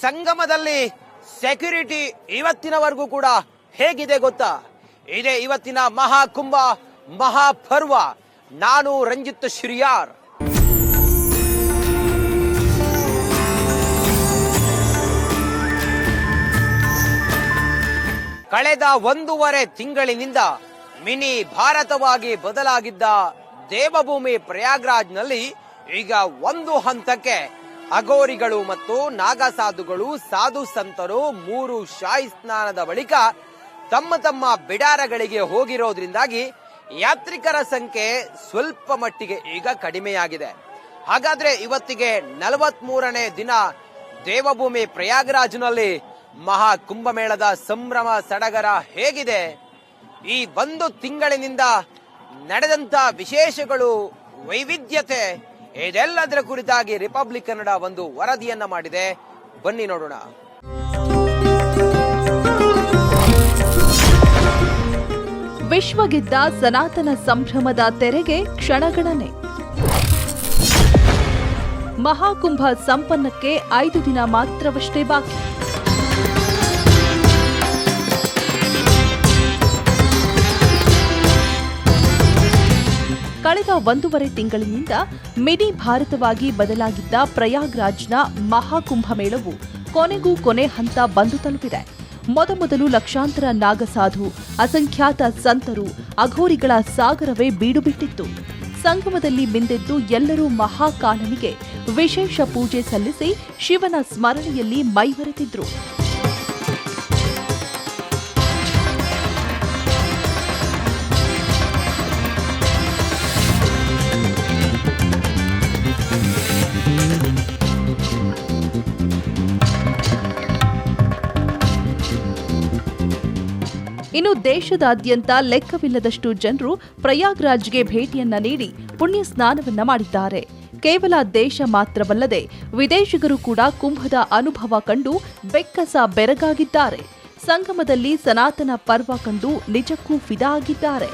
ಸಂಗಮದಲ್ಲಿ ಸೆಕ್ಯೂರಿಟಿ ಇವತ್ತಿನವರೆಗೂ ಕೂಡ ಹೇಗಿದೆ ಗೊತ್ತಾ? ಇದೇ ಇವತ್ತಿನ ಮಹಾಕುಂಭ ಮಹಾಪರ್ವ. ನಾನು ರಂಜಿತ್ ಶ್ರೀಯಾರ್. ಕಳೆದ 1.5 ತಿಂಗಳಿನಿಂದ ಮಿನಿ ಭಾರತವಾಗಿ ಬದಲಾಗಿದ್ದ ದೇವಭೂಮಿ ಪ್ರಯಾಗ್ರಾಜ್ನಲ್ಲಿ ಈಗ ಒಂದು ಹಂತಕ್ಕೆ ಅಘೋರಿಗಳು ಮತ್ತು ನಾಗಸಾಧುಗಳು, ಸಾಧು ಸಂತರು 3 ಶಾಹಿ ಸ್ನಾನದ ಬಳಿಕ ತಮ್ಮ ತಮ್ಮ ಬಿಡಾರಗಳಿಗೆ ಹೋಗಿರೋದ್ರಿಂದಾಗಿ ಯಾತ್ರಿಕರ ಸಂಖ್ಯೆ ಸ್ವಲ್ಪ ಮಟ್ಟಿಗೆ ಈಗ ಕಡಿಮೆಯಾಗಿದೆ. ಹಾಗಾದ್ರೆ ಇವತ್ತಿಗೆ 43ನೇ ದಿನ ದೇವಭೂಮಿ ಪ್ರಯಾಗ್ರಾಜ್ನಲ್ಲಿ ಮಹಾ ಕುಂಭಮೇಳದ ಸಂಭ್ರಮ ಸಡಗರ ಹೇಗಿದೆ? ಈ 1 ತಿಂಗಳಿನಿಂದ ನಡೆದಂತ ವಿಶೇಷಗಳು, ವೈವಿಧ್ಯತೆ, ಇದೆಲ್ಲದರ ಕುರಿತಾಗಿ ರಿಪಬ್ಲಿಕ್ ಕನ್ನಡ ಒಂದು ವರದಿಯನ್ನ ಮಾಡಿದೆ. ಬನ್ನಿ ನೋಡೋಣ. ವಿಶ್ವಗೆದ್ದ ಸನಾತನ ಸಂಭ್ರಮದ ತೆರೆಗೆ ಕ್ಷಣಗಣನೆ. ಮಹಾಕುಂಭ ಸಂಪನ್ನಕ್ಕೆ 5 ದಿನ ಮಾತ್ರವಷ್ಟೇ ಬಾಕಿ. ಕಳೆದ 1.5 ತಿಂಗಳಿನಿಂದ ಮಿನಿ ಭಾರತವಾಗಿ ಬದಲಾಗಿದ್ದ ಪ್ರಯಾಗ್ರಾಜ್ನ ಮಹಾಕುಂಭಮೇಳವು ಕೊನೆಗೂ ಕೊನೆ ಹಂತ ಬಂದು ತಲುಪಿದೆ. ಮೊದಮೊದಲು ಲಕ್ಷಾಂತರ ನಾಗಸಾಧು, ಅಸಂಖ್ಯಾತ ಸಂತರು, ಅಘೋರಿಗಳ ಸಾಗರವೇ ಬೀಡು ಬಿಟ್ಟಿತ್ತು. ಸಂಗಮದಲ್ಲಿ ಮಿಂದೆದ್ದು ಎಲ್ಲರೂ ಮಹಾಕಾಲನಿಗೆ ವಿಶೇಷ ಪೂಜೆ ಸಲ್ಲಿಸಿ ಶಿವನ ಸ್ಮರಣೆಯಲ್ಲಿ ಮೈಮರೆತಿದ್ರು. ಇನ್ನು ದೇಶದಾದ್ಯಂತ ಲೆಕ್ಕವಿಲ್ಲದಷ್ಟು ಜನರು ಪ್ರಯಾಗ್ರಾಜ್ಗೆ ಭೇಟಿಯನ್ನ ನೀಡಿ ಪುಣ್ಯ ಸ್ನಾನವನ್ನ ಮಾಡಿದ್ದಾರೆ. ಕೇವಲ ದೇಶ ಮಾತ್ರವಲ್ಲದೆ ವಿದೇಶಿಗರು ಕೂಡ ಕುಂಭದ ಅನುಭವ ಕಂಡು ಬೆಕ್ಕಸ ಬೆರಗಾಗಿದ್ದಾರೆ. ಸಂಗಮದಲ್ಲಿ ಸನಾತನ ಪರ್ವ ಕಂಡು ನಿಜಕ್ಕೂ ಫಿದಾ ಆಗಿದ್ದಾರೆ.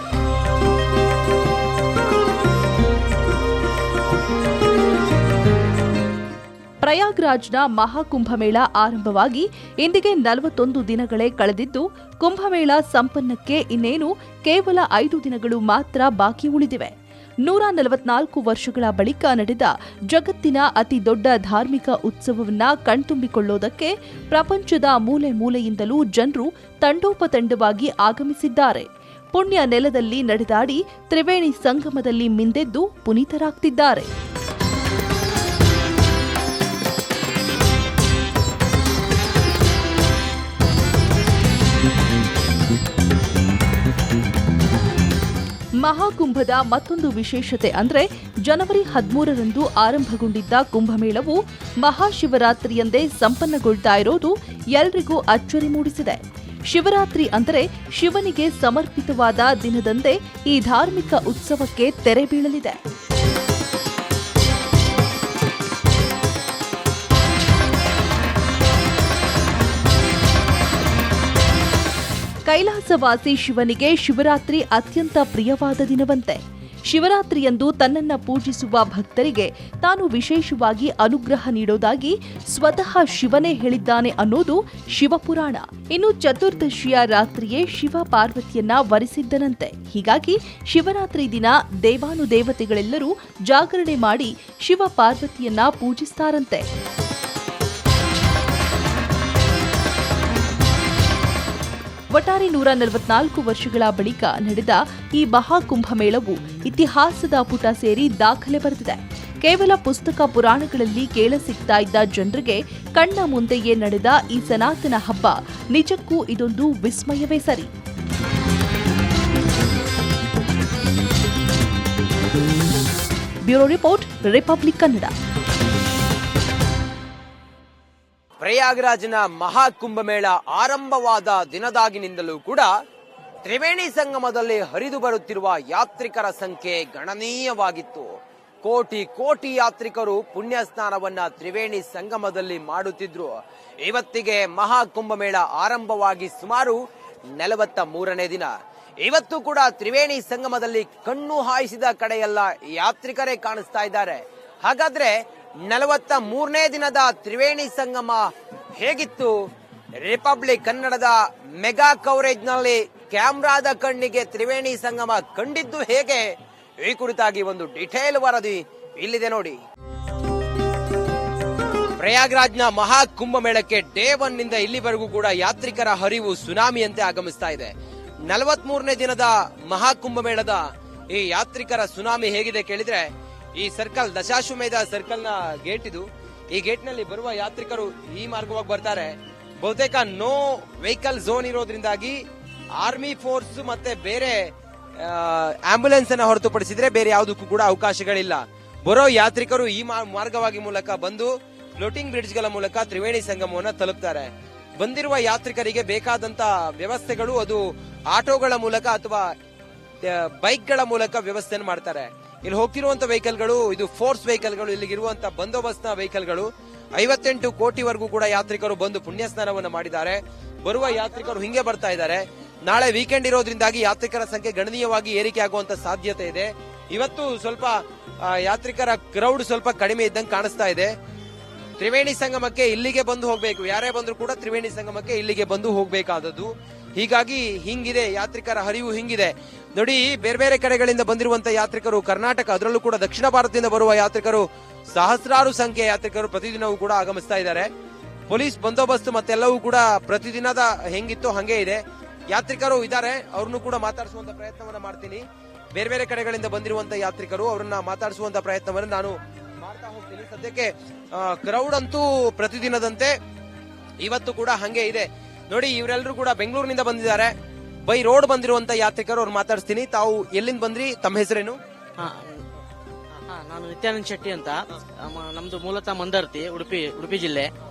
ಪ್ರಯಾಗ್ರಾಜ್ನ ಮಹಾಕುಂಭಮೇಳ ಆರಂಭವಾಗಿ ಇಂದಿಗೆ 41 ದಿನಗಳೇ ಕಳೆದಿದ್ದು, ಕುಂಭಮೇಳ ಸಂಪನ್ನಕ್ಕೆ ಇನ್ನೇನು ಕೇವಲ 5 ದಿನಗಳು ಮಾತ್ರ ಬಾಕಿ ಉಳಿದಿವೆ. 144 ವರ್ಷಗಳ ಬಳಿಕ ನಡೆದ ಜಗತ್ತಿನ ಅತಿ ದೊಡ್ಡ ಧಾರ್ಮಿಕ ಉತ್ಸವವನ್ನ ಕಣ್ತುಂಬಿಕೊಳ್ಳೋದಕ್ಕೆ ಪ್ರಪಂಚದ ಮೂಲೆ ಮೂಲೆಯಿಂದಲೂ ಜನರು ತಂಡೋಪತಂಡವಾಗಿ ಆಗಮಿಸಿದ್ದಾರೆ. ಪುಣ್ಯ ನೆಲದಲ್ಲಿ ನಡೆದಾಡಿ ತ್ರಿವೇಣಿ ಸಂಗಮದಲ್ಲಿ ಮಿಂದೆದ್ದು ಪುನೀತರಾಗ್ತಿದ್ದಾರೆ. ಮಹಾಕುಂಭದ ಮತ್ತೊಂದು ವಿಶೇಷತೆ ಅಂದ್ರೆ ಜನವರಿ 13ರಂದು ಆರಂಭಗೊಂಡಿದ್ದ ಕುಂಭಮೇಳವು ಮಹಾಶಿವರಾತ್ರಿಯಂದೇ ಸಂಪನ್ನಗೊಳ್ತಾ ಇರೋದು ಎಲ್ರಿಗೂ ಅಚ್ಚರಿ ಮೂಡಿಸಿದೆ. ಶಿವರಾತ್ರಿ ಅಂದರೆ ಶಿವನಿಗೆ ಸಮರ್ಪಿತವಾದ ದಿನದಂದೇ ಈ ಧಾರ್ಮಿಕ ಉತ್ಸವಕ್ಕೆ ತೆರೆ ಬೀಳಲಿದೆ. ಕೈಲಾಸವಾಸಿ ಶಿವನಿಗೆ ಶಿವರಾತ್ರಿ ಅತ್ಯಂತ ಪ್ರಿಯವಾದ ದಿನವಂತೆ. ಶಿವರಾತ್ರಿಯಂದು ತನ್ನನ್ನ ಪೂಜಿಸುವ ಭಕ್ತರಿಗೆ ತಾನು ವಿಶೇಷವಾಗಿ ಅನುಗ್ರಹ ನೀಡೋದಾಗಿ ಸ್ವತಃ ಶಿವನೇ ಹೇಳಿದ್ದಾನೆ ಅನ್ನೋದು ಶಿವಪುರಾಣ. ಇನ್ನು ಚತುರ್ದಶಿಯ ರಾತ್ರಿಯೇ ಶಿವ ಪಾರ್ವತಿಯನ್ನ ವರಿಸಿದ್ದನಂತೆ. ಹೀಗಾಗಿ ಶಿವರಾತ್ರಿ ದಿನ ದೇವಾನುದೇವತೆಗಳೆಲ್ಲರೂ ಜಾಗರಣೆ ಮಾಡಿ ಶಿವ ಪಾರ್ವತಿಯನ್ನ ಪೂಜಿಸ್ತಾರಂತೆ. ಒಟ್ಟಾರೆ 144 ವರ್ಷಗಳ ಬಳಿಕ ನಡೆದ ಈ ಮಹಾಕುಂಭಮೇಳವು ಇತಿಹಾಸದ ಪುಟ ಸೇರಿ ದಾಖಲೆ ಬರೆದಿದೆ. ಕೇವಲ ಪುಸ್ತಕ ಪುರಾಣಗಳಲ್ಲಿ ಕೇಳಸಿಗ್ತಾ ಇದ್ದ ಜನರಿಗೆ ಕಣ್ಣ ಮುಂದೆಯೇ ನಡೆದ ಈ ಸನಾತನ ಹಬ್ಬ ನಿಜಕ್ಕೂ ಇದೊಂದು ವಿಸ್ಮಯವೇ ಸರಿ. Bureau report, Republic Kannada. ಪ್ರಯಾಗ್ರಾಜ್ನ ಮಹಾಕುಂಭಮೇಳ ಆರಂಭವಾದ ದಿನದಾಗಿನಿಂದಲೂ ಕೂಡ ತ್ರಿವೇಣಿ ಸಂಗಮದಲ್ಲಿ ಹರಿದು ಬರುತ್ತಿರುವ ಯಾತ್ರಿಕರ ಸಂಖ್ಯೆ ಗಣನೀಯವಾಗಿತ್ತು. ಕೋಟಿ ಕೋಟಿ ಯಾತ್ರಿಕರು ಪುಣ್ಯ ಸ್ನಾನವನ್ನ ತ್ರಿವೇಣಿ ಸಂಗಮದಲ್ಲಿ ಮಾಡುತ್ತಿದ್ರು. ಇವತ್ತಿಗೆ ಮಹಾಕುಂಭಮೇಳ ಆರಂಭವಾಗಿ ಸುಮಾರು 43ನೇ ದಿನ. ಇವತ್ತು ಕೂಡ ತ್ರಿವೇಣಿ ಸಂಗಮದಲ್ಲಿ ಕಣ್ಣು ಹಾಯಿಸಿದ ಕಡೆಯೆಲ್ಲ ಯಾತ್ರಿಕರೇ ಕಾಣಿಸ್ತಾ ಇದ್ದಾರೆ. ಹಾಗಾದ್ರೆ 43ನೇ ದಿನದ ತ್ರಿವೇಣಿ ಸಂಗಮ ಹೇಗಿತ್ತು? ರಿಪಬ್ಲಿಕ್ ಕನ್ನಡದ ಮೆಗಾ ಕವರೇಜ್ ನಲ್ಲಿ ಕ್ಯಾಮ್ರಾದ ಕಣ್ಣಿಗೆ ತ್ರಿವೇಣಿ ಸಂಗಮ ಕಂಡಿದ್ದು ಹೇಗೆ? ಈ ಕುರಿತಾಗಿ ಒಂದು ಡಿಟೇಲ್ ವರದಿ ಇಲ್ಲಿದೆ ನೋಡಿ. ಪ್ರಯಾಗ್ರಾಜ್ನ ಮಹಾ ಕುಂಭಮೇಳಕ್ಕೆ ಡೇ 1 ನಿಂದ ಇಲ್ಲಿವರೆಗೂ ಕೂಡ ಯಾತ್ರಿಕರ ಹರಿವು ಸುನಾಮಿಯಂತೆ ಆಗಮಿಸ್ತಾ ಇದೆ. 43ನೇ ದಿನದ ಮಹಾ ಕುಂಭಮೇಳದ ಈ ಯಾತ್ರಿಕರ ಸುನಾಮಿ ಹೇಗಿದೆ ಕೇಳಿದ್ರೆ, ಈ ಸರ್ಕಲ್ ದಶಾಶ್ವಮೇಧ ಸರ್ಕಲ್ ನ ಗೇಟ್ ಇದು. ಈ ಗೇಟ್ ನಲ್ಲಿ ಬರುವ ಯಾತ್ರಿಕರು ಈ ಮಾರ್ಗವಾಗಿ ಬರ್ತಾರೆ. ಬಹುತೇಕ ನೋ ವೆಹಿಕಲ್ ಝೋನ್ ಇರೋದ್ರಿಂದಾಗಿ ಆರ್ಮಿ ಫೋರ್ಸ್ ಮತ್ತೆ ಬೇರೆ ಆಂಬ್ಯುಲೆನ್ಸ್ ಅನ್ನ ಹೊರತುಪಡಿಸಿದ್ರೆ ಬೇರೆ ಯಾವುದಕ್ಕೂ ಕೂಡ ಅವಕಾಶಗಳಿಲ್ಲ. ಬರೋ ಯಾತ್ರಿಕರು ಈ ಮಾರ್ಗವಾಗಿ ಮೂಲಕ ಬಂದು ಫ್ಲೋಟಿಂಗ್ ಬ್ರಿಡ್ಜ್ ಗಳ ಮೂಲಕ ತ್ರಿವೇಣಿ ಸಂಗಮವನ್ನು ತಲುಪ್ತಾರೆ. ಬಂದಿರುವ ಯಾತ್ರಿಕರಿಗೆ ಬೇಕಾದಂತ ವ್ಯವಸ್ಥೆಗಳು ಅದು ಆಟೋಗಳ ಮೂಲಕ ಅಥವಾ ಬೈಕ್ ಗಳ ಮೂಲಕ ವ್ಯವಸ್ಥೆಯನ್ನು ಮಾಡ್ತಾರೆ. ಇಲ್ಲಿ ಹೋಗ್ತಿರುವಂತ ವೆಹಿಕಲ್ಗಳು ಇದು ಫೋರ್ಸ್ ವೆಹಿಕಲ್ಗಳು, ಇಲ್ಲಿಗಿರುವಂತ ಬಂದೋಬಸ್ತ್ ವೆಹಿಕಲ್ಗಳು. 58 ಕೋಟಿವರೆಗೂ ಕೂಡ ಯಾತ್ರಿಕರು ಬಂದು ಪುಣ್ಯ ಸ್ನಾನವನ್ನು ಮಾಡಿದ್ದಾರೆ. ಬರುವ ಯಾತ್ರಿಕರು ಹಿಂಗೆ ಬರ್ತಾ ಇದ್ದಾರೆ. ನಾಳೆ ವೀಕೆಂಡ್ ಇರೋದ್ರಿಂದಾಗಿ ಯಾತ್ರಿಕರ ಸಂಖ್ಯೆ ಗಣನೀಯವಾಗಿ ಏರಿಕೆ ಆಗುವಂತ ಸಾಧ್ಯತೆ ಇದೆ. ಇವತ್ತು ಸ್ವಲ್ಪ ಯಾತ್ರಿಕರ ಕ್ರೌಡ್ ಸ್ವಲ್ಪ ಕಡಿಮೆ ಇದ್ದಂಗೆ ಕಾಣಿಸ್ತಾ ಇದೆ. ತ್ರಿವೇಣಿ ಸಂಗಮಕ್ಕೆ ಇಲ್ಲಿಗೆ ಬಂದು ಹೋಗ್ಬೇಕು, ಯಾರೇ ಬಂದ್ರು ಕೂಡ ತ್ರಿವೇಣಿ ಸಂಗಮಕ್ಕೆ ಇಲ್ಲಿಗೆ ಬಂದು ಹೋಗ್ಬೇಕಾದದ್ದು. ಹೀಗಾಗಿ ಹಿಂಗಿದೆ ಯಾತ್ರಿಕರ ಹರಿವು ಹಿಂಗಿದೆ ನೋಡಿ. ಬೇರೆ ಬೇರೆ ಕಡೆಗಳಿಂದ ಬಂದಿರುವಂತಹ ಯಾತ್ರಿಕರು ಕರ್ನಾಟಕ, ಅದರಲ್ಲೂ ಕೂಡ ದಕ್ಷಿಣ ಭಾರತದಿಂದ ಬರುವ ಯಾತ್ರಿಕರು, ಸಹಸ್ರಾರು ಸಂಖ್ಯೆಯ ಯಾತ್ರಿಕರು ಪ್ರತಿದಿನವೂ ಕೂಡ ಆಗಮಿಸ್ತಾ ಇದ್ದಾರೆ. ಪೊಲೀಸ್ ಬಂದೋಬಸ್ತ್ ಮತ್ತೆಲ್ಲವೂ ಕೂಡ ಪ್ರತಿದಿನದ ಹೆಂಗಿತ್ತು ಹಂಗೆ ಇದೆ. ಯಾತ್ರಿಕರು ಇದ್ದಾರೆ, ಅವ್ರನ್ನು ಕೂಡ ಮಾತಾಡಿಸುವಂತ ಪ್ರಯತ್ನವನ್ನ ಮಾಡ್ತೀನಿ. ಬೇರೆ ಬೇರೆ ಕಡೆಗಳಿಂದ ಬಂದಿರುವಂತಹ ಯಾತ್ರಿಕರು, ಅವರನ್ನ ಮಾತಾಡಿಸುವಂತ ಪ್ರಯತ್ನವನ್ನು ನಾನು ಮಾಡ್ತಾ ಹೋಗ್ತೀನಿ. ಸದ್ಯಕ್ಕೆ ಕ್ರೌಡ್ ಅಂತೂ ಪ್ರತಿದಿನದಂತೆ ಇವತ್ತು ಕೂಡ ಹಂಗೆ ಇದೆ ನೋಡಿ. ಇವರೆಲ್ಲರೂ ಕೂಡ ಬೆಂಗಳೂರಿನಿಂದ ಬಂದಿದ್ದಾರೆ. ಬೈ ರೋಡ್ ಬಂದಿರುವಂತ ಯಾತ್ರಿಕರು, ಅವ್ರು ಮಾತಾಡಿಸ್ತೀನಿ. ತಾವು ಎಲ್ಲಿಂದ ಬಂದ್ರಿ? ತಮ್ಮ ಹೆಸರೇನು? ನಾನು ನಿತ್ಯಾನಂದ್ ಶೆಟ್ಟಿ ಅಂತ. ನಮ್ದು ಮೂಲತಃ ಮಂದರ್ತಿ, ಉಡುಪಿ ಜಿಲ್ಲೆ.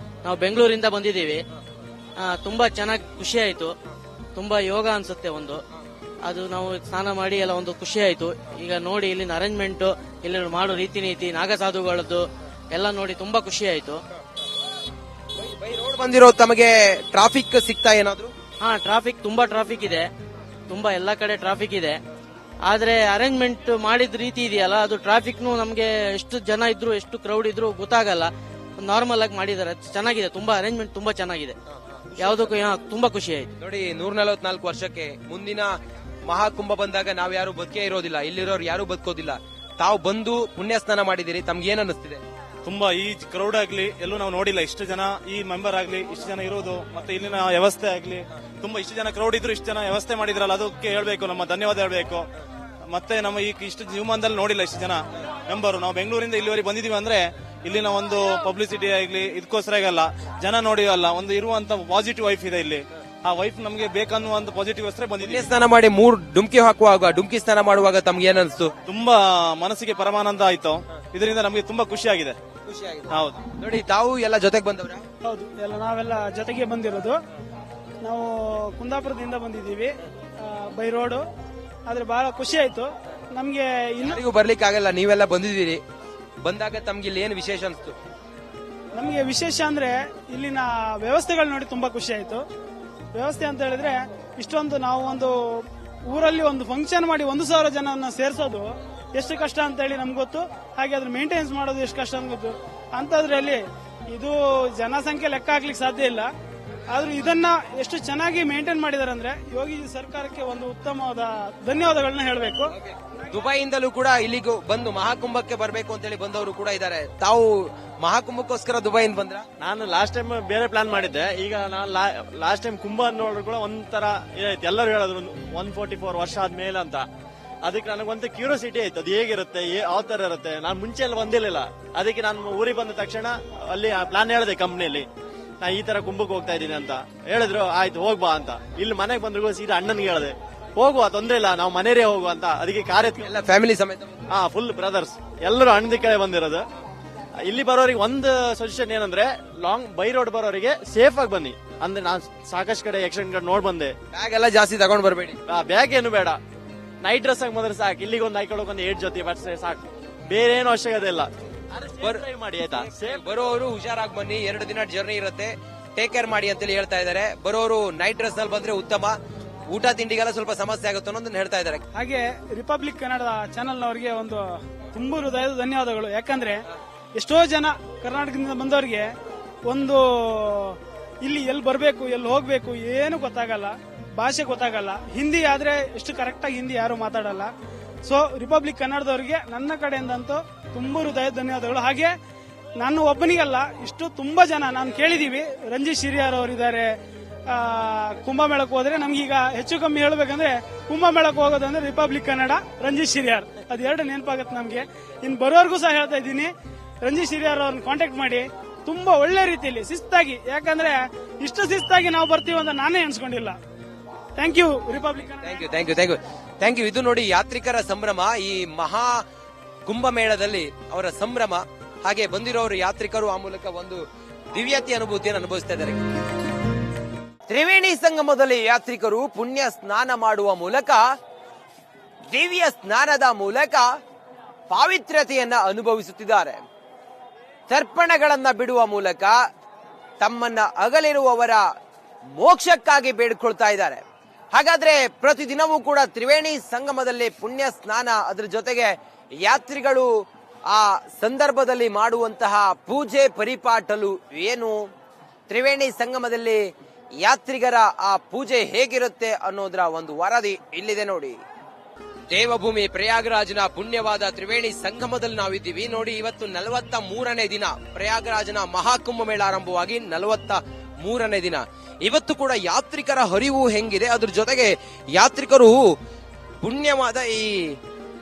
ನಾವು ಬೆಂಗಳೂರಿಂದ ಬಂದಿದ್ದೀವಿ. ತುಂಬಾ ಚೆನ್ನಾಗಿ ಖುಷಿ ಆಯ್ತು. ತುಂಬಾ ಯೋಗ ಅನ್ಸುತ್ತೆ ಒಂದು. ಅದು ನಾವು ಸ್ನಾನ ಮಾಡಿ ಎಲ್ಲ ಒಂದು ಖುಷಿ ಆಯ್ತು. ಈಗ ನೋಡಿ ಇಲ್ಲಿನ ಅರೇಂಜ್ಮೆಂಟ್, ಇಲ್ಲಿ ಮಾಡೋ ರೀತಿ ನೀತಿ, ನಾಗಸಾಧುಗಳದ್ದು ಎಲ್ಲ ನೋಡಿ ತುಂಬಾ ಖುಷಿ ಆಯ್ತು. ಬೈ ರೋಡ್ ಬಂದಿರೋ ತಮಗೆ ಟ್ರಾಫಿಕ್ ಸಿಗ್ತಾ ಏನಾದ್ರು? ಟ್ರಾಫಿಕ್ ತುಂಬಾ ಟ್ರಾಫಿಕ್ ಇದೆ. ತುಂಬಾ ಎಲ್ಲಾ ಕಡೆ ಟ್ರಾಫಿಕ್ ಇದೆ. ಆದ್ರೆ ಅರೇಂಜ್ಮೆಂಟ್ ಮಾಡಿದ ರೀತಿ ಇದೆಯಲ್ಲ, ಅದು ಟ್ರಾಫಿಕ್ನು ನಮ್ಗೆ ಎಷ್ಟು ಜನ ಇದ್ರು ಎಷ್ಟು ಕ್ರೌಡ್ ಇದ್ರು ಗೊತ್ತಾಗಲ್ಲ. ನಾರ್ಮಲ್ ಆಗಿ ಮಾಡಿದ್ದಾರೆ, ಚೆನ್ನಾಗಿದೆ. ತುಂಬಾ ಅರೇಂಜ್ಮೆಂಟ್ ತುಂಬಾ ಚೆನ್ನಾಗಿದೆ. ಯಾವುದಕ್ಕೂ ತುಂಬಾ ಖುಷಿ ಆಯ್ತು ನೋಡಿ. 144 ವರ್ಷಕ್ಕೆ ಮುಂದಿನ ಮಹಾಕುಂಭ ಬಂದಾಗ ನಾವ್ ಯಾರು ಬದುಕೇ ಇರೋದಿಲ್ಲ, ಇಲ್ಲಿರೋರು ಯಾರು ಬದುಕೋದಿಲ್ಲ. ತಾವು ಬಂದು ಪುಣ್ಯ ಸ್ನಾನ ಮಾಡಿದಿರಿ, ತಮ್ಗೆ ಏನ್ ಅನಿಸ್ತಿದೆ? ತುಂಬಾ ಈ ಕ್ರೌಡ್ ಆಗ್ಲಿ ಎಲ್ಲೂ ನಾವು ನೋಡಿಲ್ಲ. ಇಷ್ಟು ಜನ ಈ ಮೆಂಬರ್ ಆಗ್ಲಿ, ಇಷ್ಟು ಜನ ಇರೋದು, ಮತ್ತೆ ಇಲ್ಲಿನ ವ್ಯವಸ್ಥೆ ಆಗ್ಲಿ, ತುಂಬಾ ಇಷ್ಟು ಜನ ಕ್ರೌಡ್ ಇದ್ರು ಇಷ್ಟು ಜನ ವ್ಯವಸ್ಥೆ ಮಾಡಿದ್ರಲ್ಲ, ಅದಕ್ಕೆ ಹೇಳ್ಬೇಕು, ನಮ್ಮ ಧನ್ಯವಾದ ಹೇಳ್ಬೇಕು. ಮತ್ತೆ ನಮ್ಮ ಈ ಇಷ್ಟು ಜೀವಮಾನದಲ್ಲಿ ನೋಡಿಲ್ಲ ಇಷ್ಟು ಜನ ಮೆಂಬರ್. ನಾವು ಬೆಂಗಳೂರಿಂದ ಇಲ್ಲಿವರೆಗೆ ಬಂದಿದೀವಿ ಅಂದ್ರೆ ಇಲ್ಲಿನ ಒಂದು ಪಬ್ಲಿಸಿಟಿ ಆಗ್ಲಿ ಇದಕ್ಕೋಸ್ಕರ ಆಗಲ್ಲ, ಜನ ನೋಡಿವಲ್ಲ, ಒಂದು ಇರುವಂತ ಪಾಸಿಟಿವ್ ವೈಫ್ ಇದೆ ಇಲ್ಲಿ. ಆ ವೈಫ್ ನಮಗೆ ಬೇಕನ್ನುವಂತ ಪಾಸಿಟಿವ್ ಹೆಸರೇ ಬಂದಿದೆ. ಸ್ನಾನ ಮಾಡಿ 3 ಡುಮ್ಕಿ ಹಾಕುವಾಗ, ಡುಮ್ಕಿ ಸ್ನಾನ ಮಾಡುವಾಗ ತಮ್ಗೆ ಏನ್ ಅನಿಸ್ತು? ತುಂಬಾ ಮನಸ್ಸಿಗೆ ಪರಮಾನಂದ ಆಯ್ತು. ಇದರಿಂದ ನಮಗೆ ತುಂಬಾ ಖುಷಿ ಆಗಿದೆ. ಹೌದು ನೋಡಿ, ತಾವು ಎಲ್ಲ ಜೊತೆಗೆ ಬಂದವ್ರ? ಹೌದು, ನಾವೆಲ್ಲ ಜೊತೆಗೆ ಬಂದಿರೋದು. ನಾವು ಕುಂದಾಪುರದಿಂದ ಬಂದಿದ್ದೀವಿ ಬೈ ರೋಡ್. ಆದ್ರೆ ಬಹಳ ಖುಷಿ ಆಯ್ತು ನಮ್ಗೆ. ಇನ್ನೂ ಬರ್ಲಿಕ್ಕೆ ಆಗಲ್ಲ, ನೀವೆಲ್ಲ ಬಂದಿದ್ದೀರಿ. ಬಂದಾಗ ತಮ್ಗೆ ಇಲ್ಲಿ ಏನು ವಿಶೇಷ ಅನಿಸ್ತು? ನಮ್ಗೆ ವಿಶೇಷ ಅಂದ್ರೆ ಇಲ್ಲಿನ ವ್ಯವಸ್ಥೆಗಳು ನೋಡಿ ತುಂಬಾ ಖುಷಿ ಆಯ್ತು. ವ್ಯವಸ್ಥೆ ಅಂತ ಹೇಳಿದ್ರೆ ಇಷ್ಟೊಂದು ನಾವು ಒಂದು ಊರಲ್ಲಿ ಒಂದು ಫಂಕ್ಷನ್ ಮಾಡಿ 1,000 ಜನನ ಸೇರಿಸೋದು ಎಷ್ಟು ಕಷ್ಟ ಅಂತ ಹೇಳಿ ನಮ್ಗೆ ಗೊತ್ತು. ಹಾಗೆ ಅದ್ರ ಮೇಂಟೆನೆನ್ಸ್ ಮಾಡೋದು ಎಷ್ಟು ಕಷ್ಟ ಅಂತ ಗೊತ್ತು. ಅಂತದ್ರಲ್ಲಿ ಇದು ಜನಸಂಖ್ಯೆ ಲೆಕ್ಕ ಹಾಕ್ಲಿಕ್ಕೆ ಸಾಧ್ಯ ಇಲ್ಲ. ಆದ್ರೂ ಇದನ್ನ ಎಷ್ಟು ಚೆನ್ನಾಗಿ ಮೇಂಟೈನ್ ಮಾಡಿದಾರೆ ಅಂದ್ರೆ ಯೋಗಿ ಸರ್ಕಾರಕ್ಕೆ ಒಂದು ಉತ್ತಮವಾದ ಧನ್ಯವಾದಗಳನ್ನ ಹೇಳಬೇಕು. ದುಬೈಯಿಂದಲೂ ಕೂಡ ಇಲ್ಲಿಗೂ ಬಂದು ಮಹಾಕುಂಭಕ್ಕೆ ಬರಬೇಕು ಅಂತ ಹೇಳಿ ಬಂದವರು ಕೂಡ ಇದ್ದಾರೆ. ತಾವು ಮಹಾಕುಂಭಕ್ಕೋಸ್ಕರ ದುಬೈಯಿಂದ ಬಂದ್ರ? ನಾನು ಲಾಸ್ಟ್ ಟೈಮ್ ಬೇರೆ ಪ್ಲಾನ್ ಮಾಡಿದ್ದೆ. ಈಗ ನಾನು ಲಾಸ್ಟ್ ಟೈಮ್ ಕುಂಭ ನೋಡಿದ್ರು ಕೂಡ ಒಂಥರ ಇದಾಯ್ತು. ಎಲ್ಲರೂ ಹೇಳಿದ್ರು 144 ವರ್ಷ ಆದ್ಮೇಲೆ ಅಂತ. ಅದಕ್ಕೆ ನನಗೊಂದು ಕ್ಯೂರಿಯಾಸಿಟಿ ಆಯ್ತು, ಅದು ಹೇಗಿರುತ್ತೆ, ಯಾವ ತರ ಇರುತ್ತೆ. ನಾನು ಮುಂಚೆ ಎಲ್ಲ ಬಂದಿರಲಿಲ್ಲ. ಅದಕ್ಕೆ ನಾನು ಊರಿಗೆ ಬಂದ ತಕ್ಷಣ ಅಲ್ಲಿ ಪ್ಲಾನ್ ಹೇಳಿದೆ ಕಂಪ್ನಿಯಲ್ಲಿ, ನಾ ಈ ತರ ಕುಂಭಕ್ಕೆ ಹೋಗ್ತಾ ಇದ್ದೀನಿ ಅಂತ ಹೇಳಿದ್ರು. ಆಯ್ತು ಹೋಗ್ಬಾ ಅಂತ. ಇಲ್ಲಿ ಮನೆಗೆ ಬಂದ್ರು ಸೀದಾ ಅಣ್ಣನ್ಗೆ ಹೇಳಿದೆ, ಹೋಗುವ ತೊಂದ್ರೆ ಇಲ್ಲ, ನಾವು ಮನೆಯೇ ಹೋಗುವ ಅಂತ. ಅದಕ್ಕೆ ಕಾರ್ಯ ಫ್ಯಾಮಿಲಿ ಸಮೇತ ಫುಲ್ ಬ್ರದರ್ಸ್ ಎಲ್ಲರೂ ಅಣ್ಣದ ಕಡೆ ಬಂದಿರೋದು. ಇಲ್ಲಿ ಬರೋರಿಗೆ ಒಂದು ಸಜೆಷನ್ ಏನಂದ್ರೆ, ಲಾಂಗ್ ಬೈ ರೋಡ್ ಬರೋರಿಗೆ ಸೇಫ್ ಆಗಿ ಬನ್ನಿ. ಅಂದ್ರೆ ನಾನು ಸಾಕಷ್ಟು ಕಡೆ ಎಕ್ಸ್ಟೆಂಡ್ ಕಡೆ ನೋಡ್ ಬಂದೆ. ಬ್ಯಾಗ್ ಎಲ್ಲ ಜಾಸ್ತಿ ತಗೊಂಡ್ ಬರಬೇಡಿ. ಬ್ಯಾಗ್ ಏನು ಬೇಡ, ನೈಟ್ ಡ್ರೆಸ್ ಆಗಿ ಮೊದಲು ಸಾಕು. ಇಲ್ಲಿಗೆ ಒಂದು ಹಾಕೊಳ್ಳೋಕೆ ಒಂದು 8 ಜೊತೆ ಬಟ್ಟೆ ಸಾಕು, ಬೇರೆ ಏನು ಅವಶ್ಯಕತೆ ಇಲ್ಲ. ಮಾಡಿ ಆಯ್ತಾ. ಬರೋರು ಹುಷಾರಾಗಿ ಬನ್ನಿ, 2 ದಿನ ಜರ್ನಿ ಇರುತ್ತೆ, ಟೇಕ್ ಕೇರ್ ಮಾಡಿ ಅಂತೇಳಿ ಹೇಳ್ತಾ ಇದ್ದಾರೆ. ಬರೋರು ನೈಟ್ ಡ್ರೆಸ್ ನಲ್ಲಿ ಬಂದ್ರೆ ಉತ್ತಮ. ಊಟ ತಿಂಡಿಗೆಲ್ಲ ಸ್ವಲ್ಪ ಸಮಸ್ಯೆ ಆಗುತ್ತೆ ಅನ್ನೋದನ್ನ ಹೇಳ್ತಾ ಇದ್ದಾರೆ. ಹಾಗೆ ರಿಪಬ್ಲಿಕ್ ಕನ್ನಡ ಚಾನೆಲ್ ನವರಿಗೆ ಒಂದು ತುಂಬು ಹೃದಯದ ಧನ್ಯವಾದಗಳು. ಯಾಕಂದ್ರೆ ಎಷ್ಟೋ ಜನ ಕರ್ನಾಟಕದಿಂದ ಬಂದವರಿಗೆ ಒಂದು ಇಲ್ಲಿ ಎಲ್ಲಿ ಬರಬೇಕು ಎಲ್ಲಿ ಹೋಗ್ಬೇಕು ಏನು ಗೊತ್ತಾಗಲ್ಲ, ಭಾಷೆ ಗೊತ್ತಾಗಲ್ಲ. ಹಿಂದಿ ಆದ್ರೆ ಎಷ್ಟು ಕರೆಕ್ಟಾಗಿ ಹಿಂದಿ ಯಾರು ಮಾತಾಡಲ್ಲ. ಸೊ ರಿಪಬ್ಲಿಕ್ ಕನ್ನಡದವರಿಗೆ ನನ್ನ ಕಡೆಯಿಂದಂತೂ ತುಂಬ ಹೃದಯ ಧನ್ಯವಾದಗಳು. ಹಾಗೆ ನಾನು ಒಬ್ಬನಿಗಲ್ಲ, ಇಷ್ಟು ತುಂಬಾ ಜನ ನಾನು ಕೇಳಿದೀವಿ. ರಂಜಿತ್ ಶಿರಿಯಾರ್ ಅವರಿದ್ದಾರೆ. ಕುಂಭಮೇಳಕ್ಕೆ ಹೋದ್ರೆ ನಮ್ಗೀಗ ಹೆಚ್ಚು ಕಮ್ಮಿ ಹೇಳ್ಬೇಕಂದ್ರೆ ಕುಂಭಮೇಳಕ್ಕೆ ಹೋಗೋದಂದ್ರೆ ರಿಪಬ್ಲಿಕ್ ಕನ್ನಡ, ರಂಜಿತ್ ಶಿರಿಯಾರ್, ಅದೆರಡು ನೆನಪಾಗತ್ತೆ ನಮ್ಗೆ. ಇನ್ನು ಬರೋರ್ಗೂ ಸಹ ಹೇಳ್ತಾ ಇದ್ದೀನಿ, ರಂಜಿತ್ ಶಿರಿಯಾರ್ ಅವ್ರನ್ನ ಕಾಂಟ್ಯಾಕ್ಟ್ ಮಾಡಿ. ತುಂಬಾ ಒಳ್ಳೆ ರೀತಿಯಲ್ಲಿ ಶಿಸ್ತಾಗಿ, ಯಾಕಂದ್ರೆ ಇಷ್ಟು ಶಿಸ್ತಾಗಿ ನಾವು ಬರ್ತೀವಿ ಅಂತ ನಾನೇ ಎಣಿಸ್ಕೊಂಡಿಲ್ಲ. Thank you Republic Kannada. Thank you thank you thank you thank you. ಇದು ನೋಡಿ ಯಾತ್ರಿಕರ ಸಂಭ್ರಮ, ಈ ಮಹಾ ಕುಂಭಮೇಳದಲ್ಲಿ ಅವರ ಸಂಭ್ರಮ. ಹಾಗೆ ಬಂದಿರೋರು ಯಾತ್ರಿಕರು ಆ ಮೂಲಕ ಒಂದು ದಿವ್ಯತೆ ಅನುಭೂತಿಯನ್ನು ಅನುಭವಿಸ್ತಾ ಇದ್ದಾರೆ. ತ್ರಿವೇಣಿ ಸಂಗಮದಲ್ಲಿ ಯಾತ್ರಿಕರು ಪುಣ್ಯ ಸ್ನಾನ ಮಾಡುವ ಮೂಲಕ, ದಿವ್ಯ ಸ್ನಾನದ ಮೂಲಕ ಪಾವಿತ್ರ್ಯತೆಯನ್ನ ಅನುಭವಿಸುತ್ತಿದ್ದಾರೆ. ತರ್ಪಣಗಳನ್ನ ಬಿಡುವ ಮೂಲಕ ತಮ್ಮನ್ನ ಅಗಲಿರುವವರ ಮೋಕ್ಷಕ್ಕಾಗಿ ಬೇಡಿಕೊಳ್ತಾ ಇದ್ದಾರೆ. ಹಾಗಾದ್ರೆ ಪ್ರತಿದಿನವೂ ಕೂಡ ತ್ರಿವೇಣಿ ಸಂಗಮದಲ್ಲಿ ಪುಣ್ಯ ಸ್ನಾನ, ಅದ್ರ ಜೊತೆಗೆ ಯಾತ್ರಿಗಳು ಆ ಸಂದರ್ಭದಲ್ಲಿ ಮಾಡುವಂತಹ ಪೂಜೆ ಪರಿಪಾಟಲು ಏನು, ತ್ರಿವೇಣಿ ಸಂಗಮದಲ್ಲಿ ಯಾತ್ರಿಗರ ಆ ಪೂಜೆ ಹೇಗಿರುತ್ತೆ ಅನ್ನೋದರ ಒಂದು ವರದಿ ಇಲ್ಲಿದೆ ನೋಡಿ. ದೇವಭೂಮಿ ಪ್ರಯಾಗರಾಜನ ಪುಣ್ಯವಾದ ತ್ರಿವೇಣಿ ಸಂಗಮದಲ್ಲಿ ನಾವಿದ್ದೀವಿ ನೋಡಿ. ಇವತ್ತು 43ನೇ ದಿನ, ಪ್ರಯಾಗರಾಜನ ಮಹಾಕುಂಭಮೇಳ ಆರಂಭವಾಗಿ 43ನೇ ದಿನ. ಇವತ್ತು ಕೂಡ ಯಾತ್ರಿಕರ ಹರಿವು ಹೆಂಗಿದೆ, ಅದ್ರ ಜೊತೆಗೆ ಯಾತ್ರಿಕರು ಪುಣ್ಯವಾದ ಈ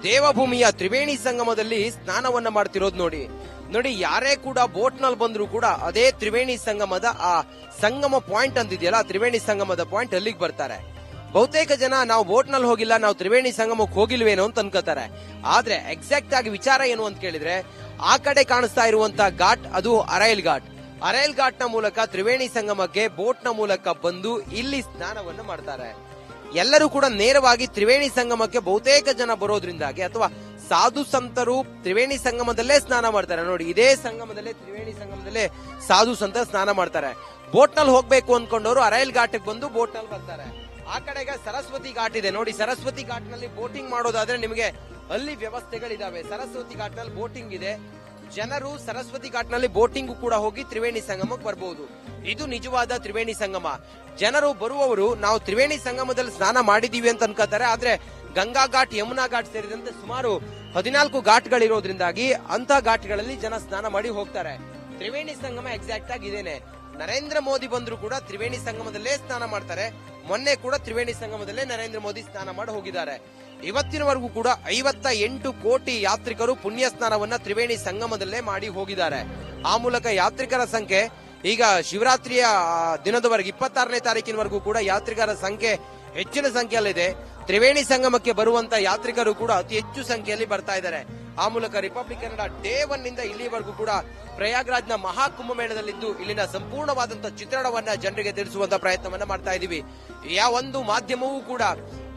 ದೇವಭೂಮಿಯ ತ್ರಿವೇಣಿ ಸಂಗಮದಲ್ಲಿ ಸ್ನಾನವನ್ನ ಮಾಡ್ತಿರೋದು ನೋಡಿ. ನೋಡಿ, ಯಾರೇ ಕೂಡ ಬೋಟ್ ನಲ್ಲಿ ಬಂದ್ರು ಕೂಡ ಅದೇ ತ್ರಿವೇಣಿ ಸಂಗಮದ ಆ ಸಂಗಮ ಪಾಯಿಂಟ್ ಅಂತಿದೆಯಲ್ಲ, ತ್ರಿವೇಣಿ ಸಂಗಮದ ಪಾಯಿಂಟ್ ಅಲ್ಲಿಗೆ ಬರ್ತಾರೆ. ಬಹುತೇಕ ಜನ ನಾವು ಬೋಟ್ ನಲ್ಲಿ ಹೋಗಿಲ್ಲ, ನಾವು ತ್ರಿವೇಣಿ ಸಂಗಮಕ್ಕೆ ಹೋಗಿಲ್ವೇನೋ ಅಂತ ಅನ್ಕೋತಾರೆ. ಆದ್ರೆ ಎಕ್ಸಾಕ್ಟ್ ಆಗಿ ವಿಚಾರ ಏನು ಅಂತ ಕೇಳಿದ್ರೆ, ಆ ಕಡೆ ಕಾಣಿಸ್ತಾ ಇರುವಂತಹ ಘಾಟ್ ಅದು ಅರೈಲ್ ಘಾಟ್. ಅರೈಲ್ ಘಾಟ್ ನ ಮೂಲಕ ತ್ರಿವೇಣಿ ಸಂಗಮಕ್ಕೆ ಬೋಟ್ ನ ಮೂಲಕ ಬಂದು ಇಲ್ಲಿ ಸ್ನಾನವನ್ನು ಮಾಡ್ತಾರೆ. ಎಲ್ಲರೂ ಕೂಡ ನೇರವಾಗಿ ತ್ರಿವೇಣಿ ಸಂಗಮಕ್ಕೆ ಬಹುತೇಕ ಜನ ಬರೋದ್ರಿಂದಾಗಿ, ಅಥವಾ ಸಾಧು ಸಂತರು ತ್ರಿವೇಣಿ ಸಂಗಮದಲ್ಲೇ ಸ್ನಾನ ಮಾಡ್ತಾರೆ ನೋಡಿ. ಇದೇ ಸಂಗಮದಲ್ಲೇ, ತ್ರಿವೇಣಿ ಸಂಗಮದಲ್ಲೇ ಸಾಧು ಸಂತ ಸ್ನಾನ ಮಾಡ್ತಾರೆ. ಬೋಟ್ ನಲ್ಲಿ ಹೋಗ್ಬೇಕು ಅನ್ಕೊಂಡವರು ಅರೈಲ್ ಘಾಟ್ ಬಂದು ಬೋಟ್ ನಲ್ಲಿ ಬರ್ತಾರೆ. ಆ ಕಡೆಗೆ ಸರಸ್ವತಿ ಘಾಟ್ ಇದೆ ನೋಡಿ. ಸರಸ್ವತಿ ಘಾಟ್ ನಲ್ಲಿ ಬೋಟಿಂಗ್ ಮಾಡೋದಾದ್ರೆ ನಿಮಗೆ ಅಲ್ಲಿ ವ್ಯವಸ್ಥೆಗಳಿದಾವೆ. ಸರಸ್ವತಿ ಘಾಟ್ ನಲ್ಲಿ ಬೋಟಿಂಗ್ ಇದೆ. ಜನರು ಸರಸ್ವತಿ ಘಾಟ್ ನಲ್ಲಿ ಬೋಟಿಂಗ್ ಕೂಡ ಹೋಗಿ ತ್ರಿವೇಣಿ ಸಂಗಮಕ್ಕೆ ಬರಬಹುದು. ಇದು ನಿಜವಾದ ತ್ರಿವೇಣಿ ಸಂಗಮ. ಜನರು ಬರುವವರು ನಾವು ತ್ರಿವೇಣಿ ಸಂಗಮದಲ್ಲಿ ಸ್ನಾನ ಮಾಡಿದೀವಿ ಅಂತ ಅನ್ಕೋತಾರೆ. ಆದ್ರೆ ಗಂಗಾ ಘಾಟ್, ಯಮುನಾ ಘಾಟ್ ಸೇರಿದಂತೆ ಸುಮಾರು 14 ಘಾಟ್ಗಳಿರೋದ್ರಿಂದಾಗಿ ಅಂತ ಘಾಟ್ಗಳಲ್ಲಿ ಜನ ಸ್ನಾನ ಮಾಡಿ ಹೋಗ್ತಾರೆ. ತ್ರಿವೇಣಿ ಸಂಗಮ ಎಕ್ಸಾಕ್ಟ್ ಆಗಿ ಇದೇನೆ. ನರೇಂದ್ರ ಮೋದಿ ಬಂದ್ರು ಕೂಡ ತ್ರಿವೇಣಿ ಸಂಗಮದಲ್ಲೇ ಸ್ನಾನ ಮಾಡ್ತಾರೆ. ಮೊನ್ನೆ ಕೂಡ ತ್ರಿವೇಣಿ ಸಂಗಮದಲ್ಲೇ ನರೇಂದ್ರ ಮೋದಿ ಸ್ನಾನ ಮಾಡಿ ಹೋಗಿದ್ದಾರೆ. ಇವತ್ತಿನವರೆಗೂ ಕೂಡ 58 ಕೋಟಿ ಯಾತ್ರಿಕರು ಪುಣ್ಯ ಸ್ನಾನವನ್ನ ತ್ರಿವೇಣಿ ಸಂಗಮದಲ್ಲೇ ಮಾಡಿ ಹೋಗಿದ್ದಾರೆ. ಆ ಮೂಲಕ ಯಾತ್ರಿಕರ ಸಂಖ್ಯೆ ಈಗ ಶಿವರಾತ್ರಿಯ ದಿನದವರೆಗೆ 26ನೇ ತಾರೀಕಿನವರೆಗೂ ಕೂಡ ಯಾತ್ರಿಕರ ಸಂಖ್ಯೆ ಹೆಚ್ಚಿನ ಸಂಖ್ಯೆಯಲ್ಲಿದೆ. ತ್ರಿವೇಣಿ ಸಂಗಮಕ್ಕೆ ಬರುವಂತ ಯಾತ್ರಿಕರು ಕೂಡ ಅತಿ ಹೆಚ್ಚು ಸಂಖ್ಯೆಯಲ್ಲಿ ಬರ್ತಾ ಇದ್ದಾರೆ. ಆ ಮೂಲಕ ರಿಪಬ್ಲಿಕ್ ಕನ್ನಡ ಡೇ 1 ಇಂದ ಇಲ್ಲಿವರೆಗೂ ಕೂಡ ಪ್ರಯಾಗ್ರಾಜ್ನ ಮಹಾಕುಂಭಮೇಳದಲ್ಲಿದ್ದು ಇಲ್ಲಿನ ಸಂಪೂರ್ಣವಾದಂತಹ ಚಿತ್ರಣವನ್ನ ಜನರಿಗೆ ತಿಳಿಸುವಂತ ಪ್ರಯತ್ನವನ್ನ ಮಾಡ್ತಾ ಇದೀವಿ. ಯಾವೊಂದು ಮಾಧ್ಯಮವೂ ಕೂಡ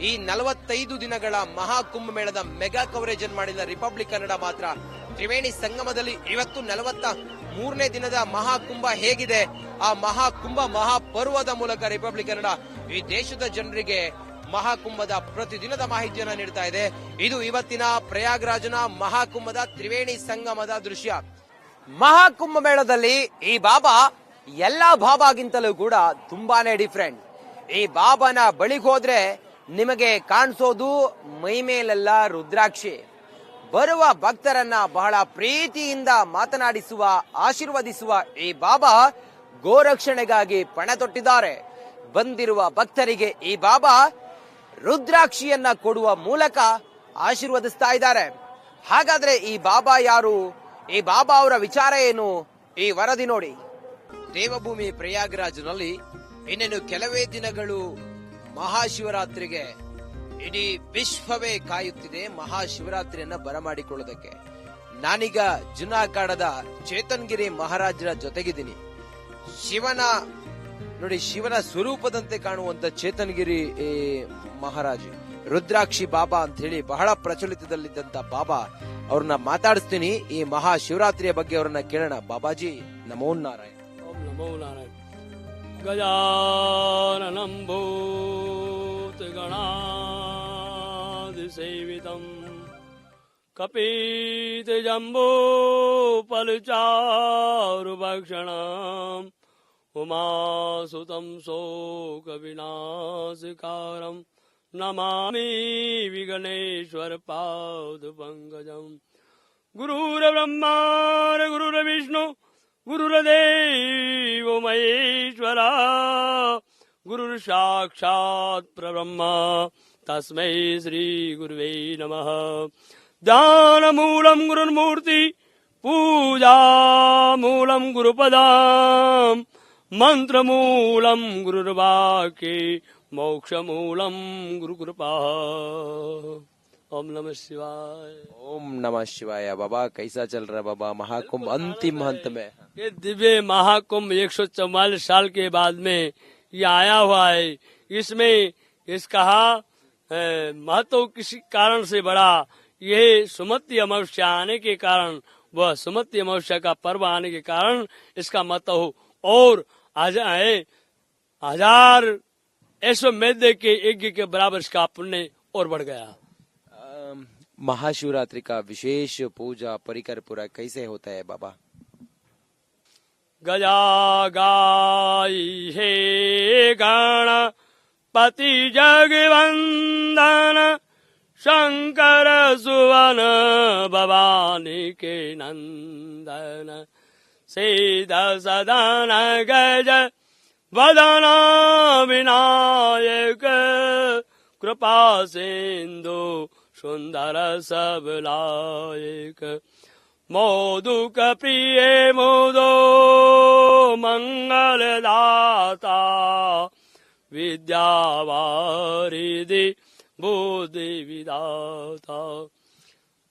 ಈ 45 ದಿನಗಳ ಮಹಾಕುಂಭಮೇಳದ ಮೆಗಾ ಕವರೇಜ್ ಅನ್ನು ಮಾಡಿದ ರಿಪಬ್ಲಿಕ್ ಕನ್ನಡ ಮಾತ್ರ ತ್ರಿವೇಣಿ ಸಂಗಮದಲ್ಲಿ ಇವತ್ತು 43ನೇ ದಿನದ ಮಹಾಕುಂಭ ಹೇಗಿದೆ, ಆ ಮಹಾಕುಂಭ ಮಹಾಪರ್ವದ ಮೂಲಕ ರಿಪಬ್ಲಿಕ್ ಕನ್ನಡ ಈ ದೇಶದ ಜನರಿಗೆ ಮಹಾಕುಂಭದ ಪ್ರತಿದಿನದ ಮಾಹಿತಿಯನ್ನ ನೀಡ್ತಾ ಇದೆ. ಇದು ಇವತ್ತಿನ ಪ್ರಯಾಗ್ರಾಜ್ನ ಮಹಾಕುಂಭದ ತ್ರಿವೇಣಿ ಸಂಗಮದ ದೃಶ್ಯ. ಮಹಾಕುಂಭ ಮೇಳದಲ್ಲಿ ಈ ಬಾಬಾ ಎಲ್ಲಾ ಬಾಬಾಗಿಂತಲೂ ಕೂಡ ತುಂಬಾನೇ ಡಿಫ್ರೆಂಟ್. ಈ ಬಾಬಾನ ಬಳಿಗೆ ಹೋದ್ರೆ ನಿಮಗೆ ಕಾಣಿಸೋದು ಮೈ ಮೇಲೆಲ್ಲ ರುದ್ರಾಕ್ಷಿ. ಬರುವ ಭಕ್ತರನ್ನ ಬಹಳ ಪ್ರೀತಿಯಿಂದ ಮಾತನಾಡಿಸುವ, ಆಶೀರ್ವದಿಸುವ ಈ ಬಾಬಾ ಗೋರಕ್ಷಣೆಗಾಗಿ ಪಣ ತೊಟ್ಟಿದ್ದಾರೆ. ಬಂದಿರುವ ಭಕ್ತರಿಗೆ ಈ ಬಾಬಾ ರುದ್ರಾಕ್ಷಿಯನ್ನ ಕೊಡುವ ಮೂಲಕ ಆಶೀರ್ವದಿಸ್ತಾ ಇದ್ದಾರೆ. ಹಾಗಾದ್ರೆ ಈ ಬಾಬಾ ಯಾರು, ಈ ಬಾಬಾ ಅವರ ವಿಚಾರ ಏನು, ಈ ವರದಿ ನೋಡಿ. ದೇವಭೂಮಿ ಪ್ರಯಾಗ್ರಾಜ್ನಲ್ಲಿ ಇನ್ನೇನು ಕೆಲವೇ ದಿನಗಳು ಮಹಾಶಿವರಾತ್ರಿಗೆ ಇಡೀ ವಿಶ್ವವೇ ಕಾಯುತ್ತಿದೆ. ಮಹಾಶಿವರಾತ್ರಿಯನ್ನ ಬರಮಾಡಿಕೊಳ್ಳೋದಕ್ಕೆ ನಾನೀಗ ಜುನಾಗಢದ ಚೇತನ್ಗಿರಿ ಮಹಾರಾಜರ ಜೊತೆಗಿದ್ದೀನಿ. ಶಿವನ ಸ್ವರೂಪದಂತೆ ಕಾಣುವಂತ ಚೇತನ್ಗಿರಿ ಮಹಾರಾಜ್, ರುದ್ರಾಕ್ಷಿ ಬಾಬಾ ಅಂತ ಹೇಳಿ ಬಹಳ ಪ್ರಚಲಿತದಲ್ಲಿದ್ದಂತ ಬಾಬಾ ಅವ್ರನ್ನ ಮಾತಾಡಿಸ್ತೀನಿ. ಈ ಮಹಾಶಿವರಾತ್ರಿಯ ಬಗ್ಗೆ ಅವ್ರನ್ನ ಕೇಳೋಣ. ಬಾಬಾಜಿ ನಮೋ ನಾರಾಯಣ. ನಮೋ ನಾರಾಯಣ. ಗಜಾನನಂ ಭೂತಗಣಾದಿಸೇವಿತಂ ಕಪೀತ ಜಂಬೂ ಫಲಚಾರುಭಕ್ಷಣಂ उमासुतं शोकविनाशकारं नमामि विघ्नेश्वरपादपङ्कजम्। गुरुर्ब्रह्मा गुरुर्विष्णु गुरुर्देवो महेश्वरा गुरुर्साक्षात् परब्रह्म तस्मै श्री गुरुवे नमः। ध्यानमूलं गुरुर्मूर्ति पूजामूलं गुरुपदाम् मंत्रमूलं गुरुर्वाक्ये मोक्षमूलं गुरुकृपा। ओम नमः शिवाय। ओम नमः शिवाय। बाबा कैसा चल रहा है बाबा महाकुंभ अंतिम हंत में? ये दिव्य महाकुंभ 144 साल के बाद में ये आया हुआ है। इसमें इसका महत्व किसी कारण से बड़ा, ये सुमति अमावस्या आने के कारण, वह सुमति अमावस्या का पर्व आने के कारण इसका महत्व और हजार ऐश्वर्य के यज्ञ के बराबर इसका पुण्य और बढ़ गया। महाशिवरात्रि का विशेष पूजा परिकर पूरा कैसे होता है बाबा? गजा गाई हे गणपति जगवंदन शंकर सुवन भवानी के नंदन सीध सदन गज वदन विनायक कृपा सिंधु सुंदर सबलायक मोदुक प्रिय मोदो मंगल दाता विद्यावारिधि बुद्धि विदाता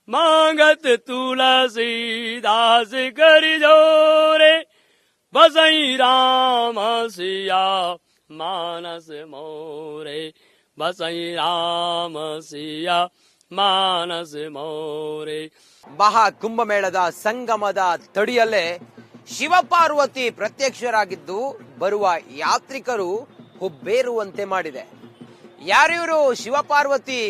मांगत तुलसीदास करि जोरे बसई राम सिया मानस मोरे बसई राम सिया ಮಾನಸ ಮೋರೆ. ಮಹಾಕುಂಭಮೇಳದ ಸಂಗಮದ ತಡಿಯಲ್ಲೇ ಶಿವಪಾರ್ವತಿ ಪ್ರತ್ಯಕ್ಷರಾಗಿದ್ದು ಬರುವ ಯಾತ್ರಿಕರು ಹುಬ್ಬೇರುವಂತೆ ಮಾಡಿದೆ. ಯಾರಿವರು ಶಿವಪಾರ್ವತಿ?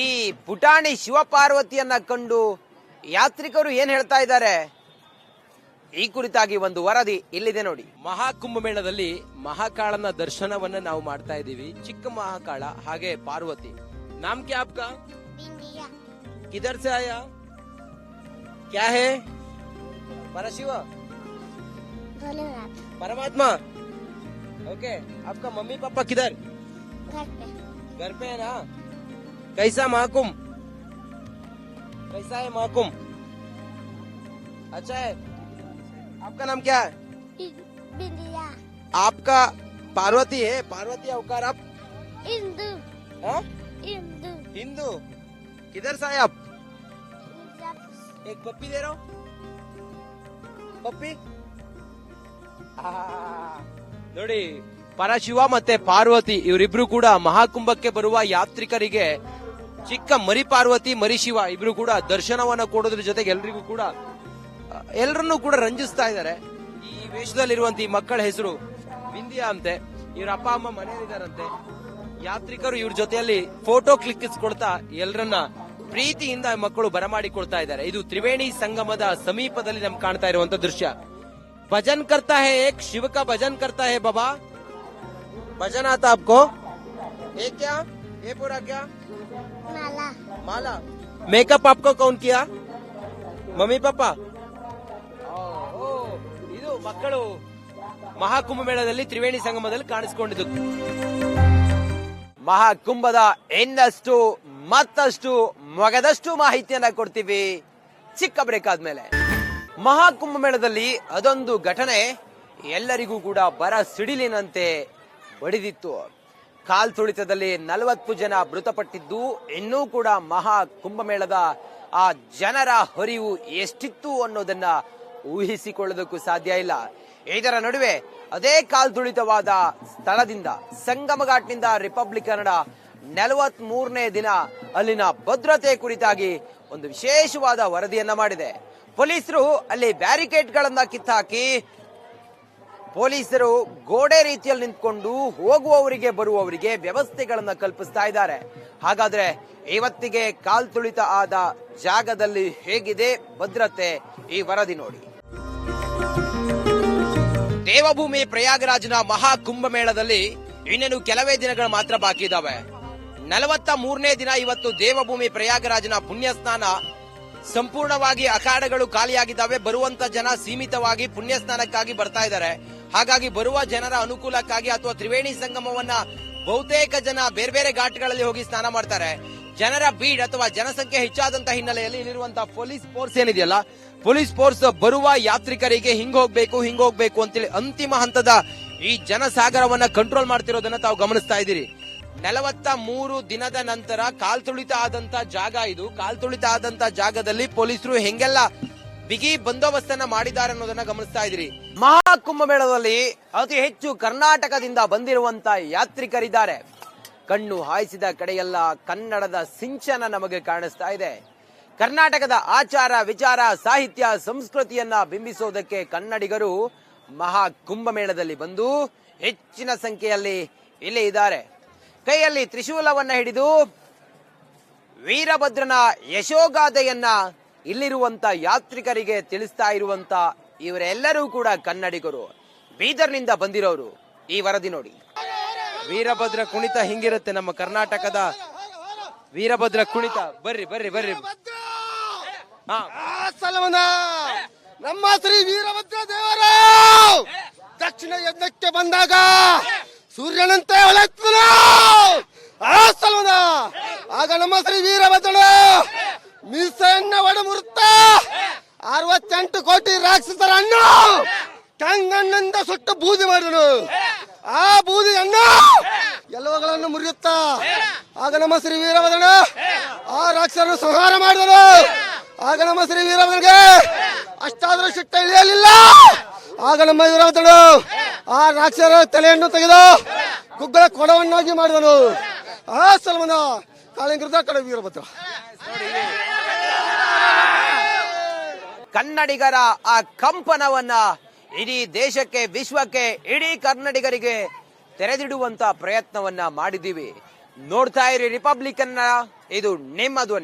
ಈ ಪುಟಾಣಿ ಶಿವಪಾರ್ವತಿಯನ್ನ ಕಂಡು ಯಾತ್ರಿಕರು ಏನ್ ಹೇಳ್ತಾ ಇದ್ದಾರೆ ಈ ಕುರಿತಾಗಿ ಒಂದು ವರದಿ ಇಲ್ಲಿದೆ ನೋಡಿ. ಮಹಾಕುಂಭಮೇಳದಲ್ಲಿ ಮಹಾಕಾಳನ ದರ್ಶನವನ್ನ ನಾವು ಮಾಡ್ತಾ ಇದ್ದೀವಿ. ಚಿಕ್ಕ ಮಹಾಕಾಳ ಹಾಗೆ ಪಾರ್ವತಿ. नाम क्या आपका? बिंदिया। किधर से आया? क्या है? परशिव? भोलेनाथ। परमात्मा? ओके। आपका मम्मी पापा किधर? घर पे। घर पे है ना? कैसा महाकुंभ? कैसा है महाकुंभ? अच्छा है। आपका नाम क्या है? बिंदिया। आपका पार्वती है? पार्वती अवतार आप? हिंदू। हाँ? हिंदू। हिंदू। किधर से आए आप? एक पप्पी दे रहा हूँ। पप्पी ನೋಡಿ, ಪರಶಿವ ಮತ್ತೆ ಪಾರ್ವತಿ ಇವರಿಬ್ರು ಕೂಡ ಮಹಾಕುಂಭಕ್ಕೆ ಬರುವ ಯಾತ್ರಿಕರಿಗೆ ಚಿಕ್ಕ ಮರಿ ಪಾರ್ವತಿ ಮರಿ ಶಿವ ಇಬ್ರು ಕೂಡ ದರ್ಶನವನ್ನ ಕೊಡೋದ್ರ ಜೊತೆಗೆ ಎಲ್ರಿಗೂ ಕೂಡ ಎಲ್ಲರನ್ನೂ ಕೂಡ ರಂಜಿಸ್ತಾ ಇದ್ದಾರೆ. ಈ ವೇಷದಲ್ಲಿರುವಂತ ಈ ಮಕ್ಕಳ ಹೆಸರು ವಿಂದ್ಯಾ ಅಂತೆ. ಇವ್ರ ಅಪ್ಪ ಅಮ್ಮ ಮನೆಯಲ್ಲಿದ್ದಾರಂತೆ. ಯಾತ್ರಿಕರು ಇವ್ರ ಜೊತೆಯಲ್ಲಿ ಫೋಟೋ ಕ್ಲಿಕ್ಕಿಸ್ಕೊಳ್ತಾ ಎಲ್ಲರನ್ನ ಪ್ರೀತಿಯಿಂದ ಮಕ್ಕಳು ಬರಮಾಡಿಕೊಳ್ತಾ ಇದ್ದಾರೆ. ಇದು ತ್ರಿವೇಣಿ ಸಂಗಮದ ಸಮೀಪದಲ್ಲಿ ನಮ್ಗೆ ಕಾಣ್ತಾ ಇರುವಂತ ದೃಶ್ಯ. ಭಜನ್ ಕರ್ತಾ ಹೇ, ಏಕ್ ಶಿವ ಕಾ ಭಜನ್ ಕರ್ತಾ ಹೇ ಬಾಬಾ. ಭಜನ್ ಆತಾ ಆಪ್ಕೋ? ये क्या? ये पूरा क्या? माला। माला। मेकअप आपको कौन किया? Mummy papa? ಇದು ಮಕ್ಕಳು ಮಹಾಕುಂಭ ಮೇಳದಲ್ಲಿ ತ್ರಿವೇಣಿ ಸಂಗಮದಲ್ಲಿ ಕಾಣಿಸಿಕೊಂಡಿದ್ದು. ಮಹಾಕುಂಭದ ಇನ್ನಷ್ಟು ಮತ್ತಷ್ಟು ಮೊಗದಷ್ಟು ಮಾಹಿತಿಯನ್ನ ಕೊಡ್ತೀವಿ ಚಿಕ್ಕ ಬ್ರೇಕ್ ಆದ್ಮೇಲೆ. ಮಹಾಕುಂಭ ಮೇಳದಲ್ಲಿ ಅದೊಂದು ಘಟನೆ ಎಲ್ಲರಿಗೂ ಕೂಡ ಬರ ಸಿಡಿಲಿನಂತೆ ಬಡಿದಿತ್ತು. ಕಾಲ್ ತುಳಿತದಲ್ಲಿ 40 ಜನ ಮೃತಪಟ್ಟಿದ್ದು, ಇನ್ನೂ ಕೂಡ ಮಹಾಕುಂಭಮೇಳದ ಆ ಜನರ ಹರಿವು ಎಷ್ಟಿತ್ತು ಅನ್ನೋದನ್ನ ಊಹಿಸಿಕೊಳ್ಳೋದಕ್ಕೂ ಸಾಧ್ಯ ಇಲ್ಲ. ಇದರ ನಡುವೆ ಅದೇ ಕಾಲ್ ತುಳಿತವಾದ ಸ್ಥಳದಿಂದ ಸಂಗಮ ಘಾಟ್ನಿಂದ ರಿಪಬ್ಲಿಕ್ ಕನ್ನಡ 43ನೇ ದಿನ ಅಲ್ಲಿನ ಭದ್ರತೆ ಕುರಿತಾಗಿ ಒಂದು ವಿಶೇಷವಾದ ವರದಿಯನ್ನ ಮಾಡಿದೆ. ಪೊಲೀಸರು ಅಲ್ಲಿ ಬ್ಯಾರಿಕೇಡ್ ಗಳನ್ನ ಕಿತ್ತಾಕಿ ಪೊಲೀಸರು ಗೋಡೆ ರೀತಿಯಲ್ಲಿ ನಿಂತ್ಕೊಂಡು ಹೋಗುವವರಿಗೆ ಬರುವವರಿಗೆ ವ್ಯವಸ್ಥೆಗಳನ್ನ ಕಲ್ಪಿಸ್ತಾ ಇದ್ದಾರೆ. ಹಾಗಾದ್ರೆ ಇವತ್ತಿಗೆ ಕಾಲ್ ತುಳಿತ ಆದ ಜಾಗದಲ್ಲಿ ಹೇಗಿದೆ ಭದ್ರತೆ, ಈ ವರದಿ ನೋಡಿ. ದೇವಭೂಮಿ ಪ್ರಯಾಗರಾಜ್ನ ಮಹಾ ಕುಂಭಮೇಳದಲ್ಲಿ ಇನ್ನೇನು ಕೆಲವೇ ದಿನಗಳು ಮಾತ್ರ ಬಾಕಿ ಇದಾವೆ. 43ನೇ ದಿನ ಇವತ್ತು ದೇವಭೂಮಿ ಪ್ರಯಾಗರಾಜ್ನ ಪುಣ್ಯ ಸ್ನಾನ ಸಂಪೂರ್ಣವಾಗಿ ಅಖಾಡಗಳು ಖಾಲಿಯಾಗಿದ್ದಾವೆ. ಬರುವಂತ ಜನ ಸೀಮಿತವಾಗಿ ಪುಣ್ಯ ಸ್ನಾನಕ್ಕಾಗಿ ಬರ್ತಾ ಇದ್ದಾರೆ. ಹಾಗಾಗಿ ಬರುವ ಜನರ ಅನುಕೂಲಕ್ಕಾಗಿ ಅಥವಾ ತ್ರಿವೇಣಿ ಸಂಗಮವನ್ನ ಬಹುತೇಕ ಜನ ಬೇರೆ ಬೇರೆ ಘಾಟ್ಗಳಲ್ಲಿ ಹೋಗಿ ಸ್ನಾನ ಮಾಡ್ತಾರೆ. ಜನರ ಬೀಡ್ ಅಥವಾ ಜನಸಂಖ್ಯೆ ಹೆಚ್ಚಾದಂತ ಹಿನ್ನೆಲೆಯಲ್ಲಿ ಇಲ್ಲಿರುವಂತಹ ಪೊಲೀಸ್ ಫೋರ್ಸ್ ಏನಿದೆಯಲ್ಲ, ಪೊಲೀಸ್ ಫೋರ್ಸ್ ಬರುವ ಯಾತ್ರಿಕರಿಗೆ ಹಿಂಗ್ ಹೋಗ್ಬೇಕು ಅಂತೇಳಿ ಅಂತಿಮ ಹಂತದ ಈ ಜನಸಾಗರವನ್ನ ಕಂಟ್ರೋಲ್ ಮಾಡ್ತಿರೋದನ್ನ ತಾವು ಗಮನಿಸ್ತಾ ಇದ್ದೀರಿ. 43 ದಿನದ ನಂತರ ಕಾಲ್ತುಳಿತ ಆದಂತ ಜಾಗ ಇದು. ಕಾಲ್ತುಳಿತ ಆದಂತ ಜಾಗದಲ್ಲಿ ಪೊಲೀಸರು ಹೆಂಗೆಲ್ಲ ಬಿಗಿ ಬಂದೋಬಸ್ತನ್ನ ಮಾಡಿದ್ದಾರೆ ಅನ್ನೋದನ್ನ ಗಮನಿಸ್ತಾ ಇದ್ದೀರಿ. ಮಹಾಕುಂಭಮೇಳದಲ್ಲಿ ಅತಿ ಹೆಚ್ಚು ಕರ್ನಾಟಕದಿಂದ ಬಂದಿರುವಂತ ಯಾತ್ರಿಕರಿದ್ದಾರೆ. ಕಣ್ಣು ಹಾಯಿಸಿದ ಕಡೆಯೆಲ್ಲ ಕನ್ನಡದ ಸಿಂಚನ ನಮಗೆ ಕಾಣಿಸ್ತಾ ಇದೆ. ಕರ್ನಾಟಕದ ಆಚಾರ ವಿಚಾರ ಸಾಹಿತ್ಯ ಸಂಸ್ಕೃತಿಯನ್ನ ಬಿಂಬಿಸೋದಕ್ಕೆ ಕನ್ನಡಿಗರು ಮಹಾಕುಂಭಮೇಳದಲ್ಲಿ ಬಂದು ಹೆಚ್ಚಿನ ಸಂಖ್ಯೆಯಲ್ಲಿ ಇಲ್ಲಿ ಇದ್ದಾರೆ. ಕೈಯಲ್ಲಿ ತ್ರಿಶೂಲವನ್ನ ಹಿಡಿದು ವೀರಭದ್ರನ ಯಶೋಗಾಥೆಯನ್ನ ಇಲ್ಲಿರುವಂತ ಯಾತ್ರಿಕರಿಗೆ ತಿಳಿಸ್ತಾ ಇರುವಂತ ಇವರೆಲ್ಲರೂ ಕೂಡ ಕನ್ನಡಿಗರು, ಬೀದರ್ನಿಂದ ಬಂದಿರೋರು. ಈ ವರದಿ ನೋಡಿ. ವೀರಭದ್ರ ಕುಣಿತ ಹಿಂಗಿರುತ್ತೆ ನಮ್ಮ ಕರ್ನಾಟಕದ ವೀರಭದ್ರ ಕುಣಿತ. ಬರ್ರಿ ಬರ್ರಿ ಬರ್ರಿ. ನಮ್ಮ ಶ್ರೀ ವೀರಭದ್ರ ದೇವರು ದಕ್ಷಿಣ ಯಜ್ಞಕ್ಕೆ ಬಂದಾಗ ಸೂರ್ಯನಂತೆ ಹೊಳೆತ್ತನು. ಆಗ ನಮ್ಮ ಶ್ರೀ ವೀರಭದ್ರನು ಮೀಸೆಯನ್ನ ಒಡಮುರುತ್ತ 68 ಕೋಟಿ ರಾಕ್ಷಸರನ್ನು ಕಂಗಣ್ಣಿಂದ ಸುಟ್ಟು ಬೂದಿ ಮಾಡಿದನು. ಆ ಬೂದಿಯನ್ನು ಎಲ್ಲವುಗಳನ್ನು ಮುರಿಯುತ್ತಾ ಆಗ ನಮ್ಮ ಶ್ರೀ ವೀರಭದ್ರನು ಆ ರಾಕ್ಷಸರನ್ನು ಸಂಹಾರ ಮಾಡಿದನು. ಆಗ ನಮ್ಮ ಶ್ರೀ ವೀರಭದ್ರನಿಗೆ ಅಷ್ಟಾದರೂ ಸಿಟ್ಟ ಇಳಿಯಲಿಲ್ಲ. ಆಗ ನಮ್ಮ ವೀರಭದ್ರನು ಆ ರಾಕ್ಷಸರ ತಲೆಯನ್ನು ತೆಗೆದು ಗುಗ್ಗಳ ಕೊಡವನ್ನಾಗಿ ಮಾಡಿದನು. ಆ ಸಲ್ಮನ ಕಾಳಿಂಗರದ ಕಡೆ ವೀರಭದ್ರ. ಕನ್ನಡಿಗರ ಆ ಕಂಪನವನ್ನ ಇಡೀ ದೇಶಕ್ಕೆ, ವಿಶ್ವಕ್ಕೆ, ಇಡೀ ಕನ್ನಡಿಗರಿಗೆ ತೆರೆದಿಡುವಂತ ಪ್ರಯತ್ನವನ್ನ ಮಾಡಿದ್ದೀವಿ. ನೋಡ್ತಾ ಇರಿ ರಿಪಬ್ಲಿಕನ್ನ. ಇದು ನಿಮ್ಮ ಧ್ವನಿ.